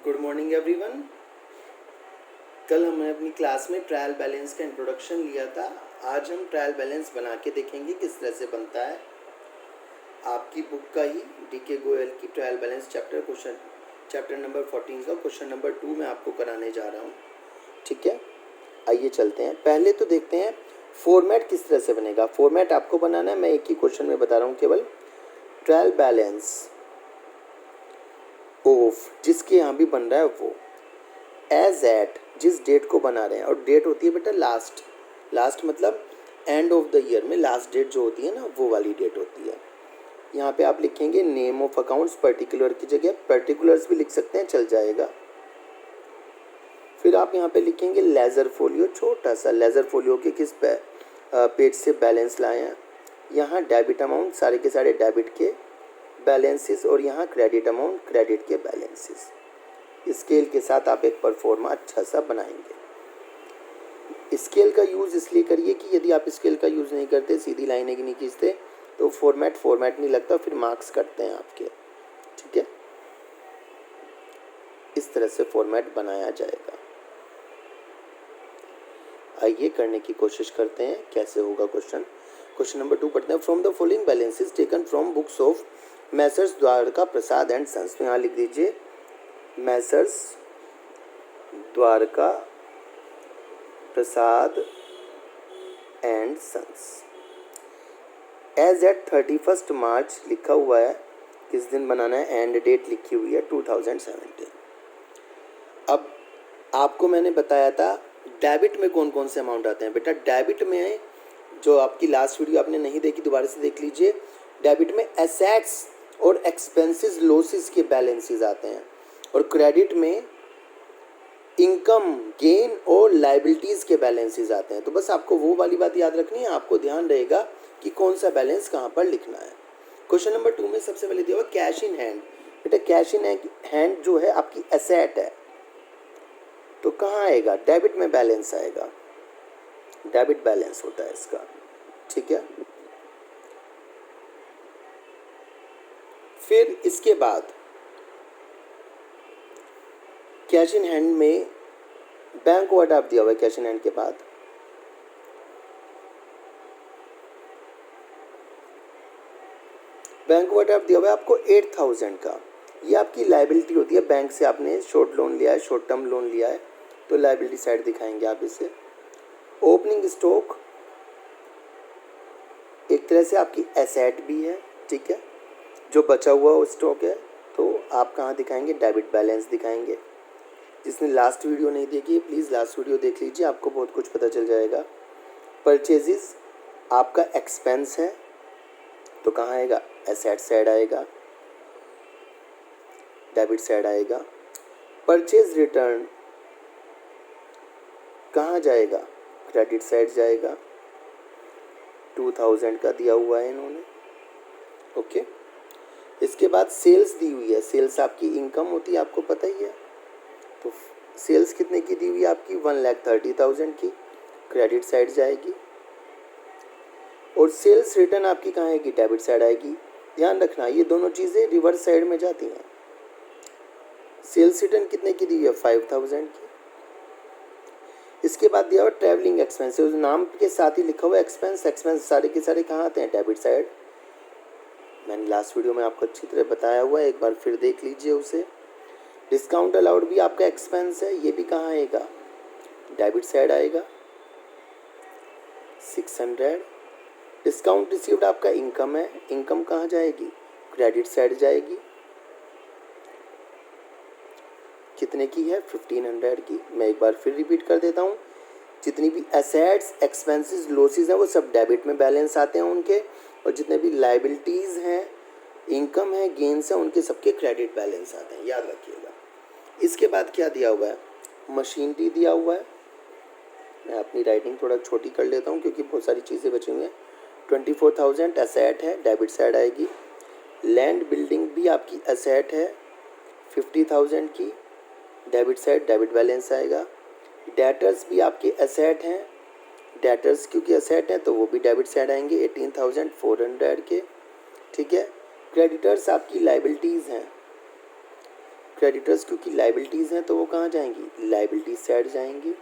Good morning everyone. कल हमने अपनी क्लास में ट्रायल बैलेंस का इंट्रोडक्शन लिया था। आज हम ट्रायल बैलेंस बना के देखेंगे किस तरह से बनता है। आपकी बुक का ही डीके गोयल की ट्रायल बैलेंस चैप्टर नंबर 14 का क्वेश्चन नंबर 2 मैं आपको कराने जा रहा हूँ। ठीक है, आइए चलते हैं। पहले तो देखते हैं फॉर्मेट किस तरह से बनेगा। फॉर्मेट आपको बनाना है, मैं एक ही क्वेश्चन में बता रहा हूँ केवल। ट्रायल बैलेंस ऑफ जिसके यहाँ भी बन रहा है वो एज एट जिस डेट को बना रहे हैं, और डेट होती है बेटा लास्ट मतलब एंड ऑफ द ईयर में लास्ट डेट जो होती है ना, वो वाली डेट होती है। यहाँ पे आप लिखेंगे नेम ऑफ अकाउंट्स, पर्टिकुलर की जगह पर्टिकुलर्स भी लिख सकते हैं, चल जाएगा। फिर आप यहाँ पे लिखेंगे लेजर फोलियो, छोटा सा लेजर फोलियो के किस पेज से बैलेंस लाए हैं। यहाँ डेबिट अमाउंट, सारे के सारे डेबिट के बैलेंसेस, और यहाँ क्रेडिट अमाउंट, क्रेडिट के बैलेंसेस। स्केल के साथ आप एक परफॉर्मा अच्छा सा बनाएंगे। स्केल का यूज़ इसलिए करिए कि यदि आप स्केल का यूज़ नहीं करते, सीधी लाइनें नहीं खींचते, तो फॉर्मेट नहीं लगता, फिर मार्क्स कटते हैं आपके। ठीक है, इस तरह से फॉर्मेट बनाया जाएगा। आइए करने की कोशिश करते हैं कैसे होगा क्वेश्चन नंबर 2 पढ़ते हैं। From the following balances taken from books of messrs Dwarka Prasad and sons. यहाँ लिख दीजिए messrs Dwarka Prasad and sons. As at 31 March लिखा हुआ है, किस दिन बनाना है, एंड डेट लिखी हुई है 2017। अब आपको मैंने बताया था डेबिट में कौन कौन से अमाउंट आते हैं। बेटा डेबिट में, जो आपकी लास्ट वीडियो आपने नहीं देखी दोबारा से देख लीजिए, डेबिट में एसेट्स और एक्सपेंसेस लॉसेस के बैलेंसेस आते हैं, और क्रेडिट में इनकम गेन और लायबिलिटीज़ के बैलेंसेस आते हैं। तो बस आपको वो वाली बात याद रखनी है, आपको ध्यान रहेगा कि कौन सा बैलेंस कहाँ पर लिखना है। क्वेश्चन नंबर 2 में सबसे पहले दिया हुआ कैश इन हैंड। बेटा कैश इन हैंड जो है आपकी एसेट है, तो कहाँ आएगा, डेबिट में बैलेंस आएगा, डेबिट बैलेंस होता है इसका। ठीक है, फिर इसके बाद कैश इन हैंड में बैंक ओवरड्राफ्ट दिया हुआ है। कैश इन हैंड के बाद बैंक ओवरड्राफ्ट दिया हुआ है आपको 8000 का। ये आपकी लायबिलिटी होती है, बैंक से आपने शॉर्ट लोन लिया है, शॉर्ट टर्म लोन लिया है, तो लायबिलिटी साइड दिखाएंगे आप इसे। ओपनिंग स्टॉक एक तरह से आपकी एसेट भी है। ठीक है, जो बचा हुआ वो स्टॉक है, तो आप कहाँ दिखाएंगे, डेबिट बैलेंस दिखाएंगे। जिसने लास्ट वीडियो नहीं देखी है प्लीज़ लास्ट वीडियो देख लीजिए, आपको बहुत कुछ पता चल जाएगा। परचेजेस आपका एक्सपेंस है, तो कहाँ आएगा, एसेट साइड आएगा, डेबिट साइड आएगा। परचेज रिटर्न कहाँ जाएगा, क्रेडिट साइड जाएगा, 2000 का दिया हुआ है इन्होंने। ओके, इसके बाद सेल्स दी हुई है। सेल्स आपकी इनकम होती है, आपको पता ही है। तो सेल्स कितने की दी हुई है आपकी, 1,30,000 की, क्रेडिट साइड जाएगी। और सेल्स रिटर्न आपकी कहाँ आएगी, डेबिट साइड आएगी। ध्यान रखना ये दोनों चीज़ें रिवर्स साइड में जाती हैं। सेल्स रिटर्न कितने की दी हुई है, 5,000 की। इसके बाद दिया हुआ ट्रैवलिंग एक्सपेंसेस, नाम के साथ ही लिखा हुआ एक्सपेंस सारे के सारे कहाँ आते हैं, डेबिट साइड। मैंने लास्ट वीडियो में आपको अच्छी तरह बताया हुआ है, एक बार फिर देख लीजिए उसे। डिस्काउंट अलाउड भी आपका एक्सपेंस है, ये भी कहाँ आएगा, डेबिट साइड आएगा, 600। डिस्काउंट रिसीव्ड आपका इनकम है, इनकम कहाँ जाएगी, क्रेडिट साइड जाएगी। कितने की है, 1500 की। मैं एक बार फिर रिपीट कर देता हूँ, जितनी भी एसेट्स एक्सपेंसेस लॉसेस हैं वो सब डेबिट में बैलेंस आते हैं उनके, और जितने भी लायबिलिटीज़ हैं, इनकम है, गेन्स हैं, उनके सबके क्रेडिट बैलेंस आते हैं, याद रखिएगा। इसके बाद क्या दिया हुआ है, मशीनरी दिया हुआ है। मैं अपनी राइटिंग थोड़ा छोटी कर लेता हूँ क्योंकि बहुत सारी चीज़ें बची हुई हैं। 24,000 एसेट है, डेबिट साइड आएगी। लैंड बिल्डिंग भी आपकी एसेट है, 50,000 की, डेबिट साइड, डेबिट बैलेंस आएगा। डेटर्स भी आपके एसेट हैं, डेटर्स क्योंकि एसेट हैं तो वो भी डेबिट साइड आएंगे, 18,400 के। ठीक है, क्रेडिटर्स आपकी लायबिलिटीज़ हैं, क्रेडिटर्स क्योंकि लाइबिलिटीज़ हैं तो वो कहाँ जाएंगी, लाइबिलिटीज साइड जाएंगी।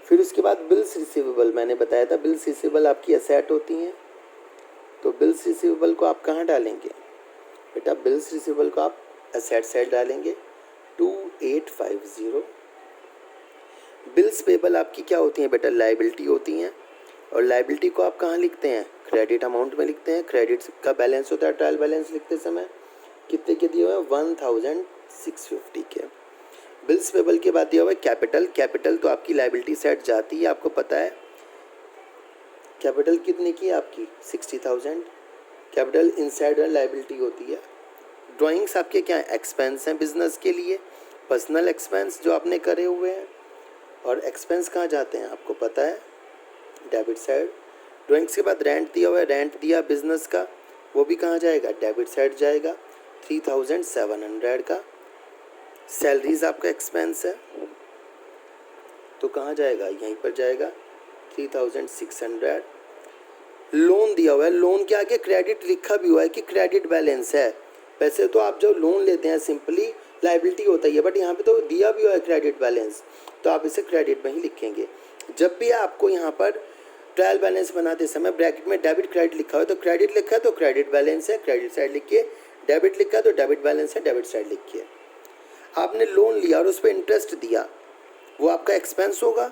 फिर उसके बाद बिल्स रिसीवेबल, मैंने बताया था बिल्स रिसीवेबल आपकी असेट होती हैं, तो बिल्स रिसीवेबल को आप कहाँ डालेंगे बेटा, बिल्स रिसीवेबल को आप असेट साइड डालेंगे 2850। बिल्स पेबल आपकी क्या होती हैं बेटा, लाइबिलिटी होती हैं, और लाइबिलिटी को आप कहाँ लिखते हैं, क्रेडिट अमाउंट में लिखते हैं। क्रेडिट का बैलेंस होता है ट्रायल बैलेंस लिखते समय कितने के दिए हुए हैं, 1650 के। बिल्स पेबल के बाद दिया हुआ है कैपिटल। कैपिटल तो आपकी लाइबिलिटी साइड जाती है, आपको पता है कैपिटल कितने की है आपकी 60,000। कैपिटल इनसाइड लाइबिलिटी होती है। ड्राइंग्स आपके क्या है, एक्सपेंस हैं बिजनेस के लिए, पर्सनल एक्सपेंस जो आपने करे हुए हैं, और एक्सपेंस कहाँ जाते हैं आपको पता है, डेबिट साइड। ड्राइंग्स के बाद रेंट दिया हुआ है, रेंट दिया बिजनेस का, वो भी कहाँ जाएगा, डेबिट साइड जाएगा 3700 का। सैलरीज आपका एक्सपेंस है तो कहाँ जाएगा, यहीं पर जाएगा 3600। लोन दिया हुआ है, लोन के आगे क्रेडिट लिखा भी हुआ है कि क्रेडिट बैलेंस है। वैसे तो आप जो लोन लेते हैं सिंपली लाइबिलिटी होता ही है, बट यहाँ पे तो दिया भी हुआ है क्रेडिट बैलेंस, तो आप इसे क्रेडिट में ही लिखेंगे। जब भी आपको यहाँ पर ट्रायल बैलेंस बनाते समय ब्रैकेट में डेबिट क्रेडिट लिखा हो तो क्रेडिट लिखा है तो क्रेडिट बैलेंस है, क्रेडिट साइड लिखिए। डेबिट लिखा है तो डेबिट बैलेंस है, डेबिट साइड लिखिए। आपने लोन लिया और उस पर इंटरेस्ट दिया, वो आपका एक्सपेंस होगा,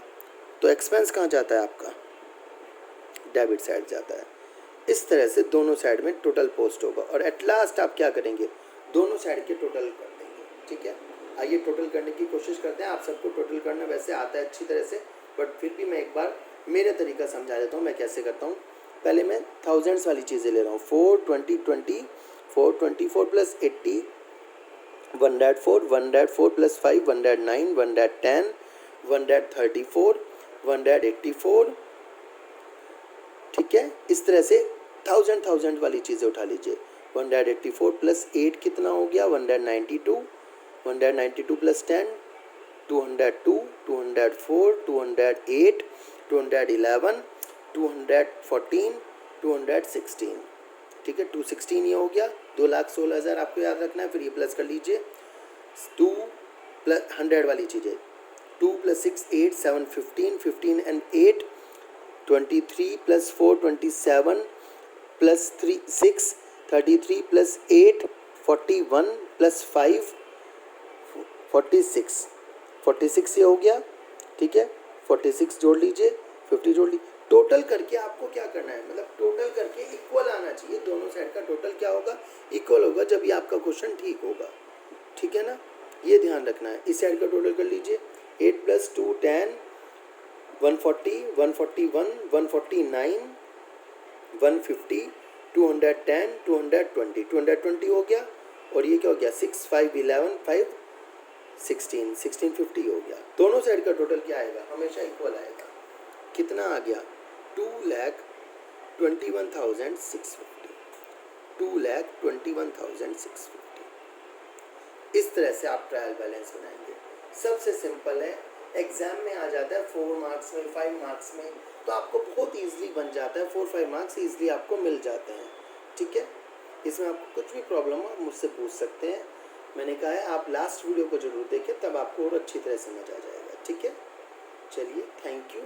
तो एक्सपेंस कहाँ जाता है आपका, डेबिट साइड जाता है। इस तरह से दोनों साइड में टोटल पोस्ट होगा, और एट लास्ट आप क्या करेंगे, दोनों साइड के टोटल कर देंगे। ठीक है, आइए टोटल करने की कोशिश करते हैं। आप सबको टोटल करना वैसे आता है अच्छी तरह से, बट फिर भी मैं एक बार मेरा तरीका समझा देता हूँ मैं कैसे करता हूँ। पहले मैं थाउजेंड्स वाली चीज़ें ले रहा हूँ। 420 424 प्लस 80 104 104 प्लस 5 109 110 134 184। ठीक है, इस तरह से थाउजेंड वाली चीज़ें उठा लीजिए। 184 प्लस 8 कितना हो गया, 192 192 प्लस 10 202 204 208 211 214 216। ठीक है, 216 ये हो गया। 2,16,000 आपको याद रखना है, फिर ये प्लस कर लीजिए 2 प्लस 100 वाली चीज़ें। 2 plus 6 8 7 15 15 and 8 23 plus 4 27 plus 3 6 33 plus 8 41 plus 5 46 ये हो गया। ठीक है, 46 जोड़ लीजिए, 50 जोड़ लीजिए। टोटल करके आपको क्या करना है, मतलब टोटल करके इक्वल आना चाहिए। दोनों साइड का टोटल क्या होगा, इक्वल होगा, जब ये आपका क्वेश्चन ठीक होगा। ठीक है ना, ये ध्यान रखना है। इस साइड का टोटल कर लीजिए, 8 प्लस 2 10 140 141 149 150 210 220 220 हो गया। और ये क्या हो गया, 6 5 11 5 16 1650 हो गया। दोनों साइड का टोटल क्या आएगा, हमेशा इक्वल आएगा। कितना आ गया, 2,21,650 2,21,650। इस तरह से आप ट्रायल बैलेंस बनाएंगे। सबसे सिंपल है, एग्जाम में आ जाता है 4 मार्क्स में 5 मार्क्स में, तो आपको बहुत ईजिली बन जाता है। 4-5 मार्क्स ईजिली आपको मिल जाते हैं। ठीक है, इसमें आपको कुछ भी प्रॉब्लम हो आप मुझसे पूछ सकते हैं। मैंने कहा है आप लास्ट वीडियो को जरूर देखें, तब आपको और अच्छी तरह समझ आ जाएगा। ठीक है, चलिए, थैंक यू।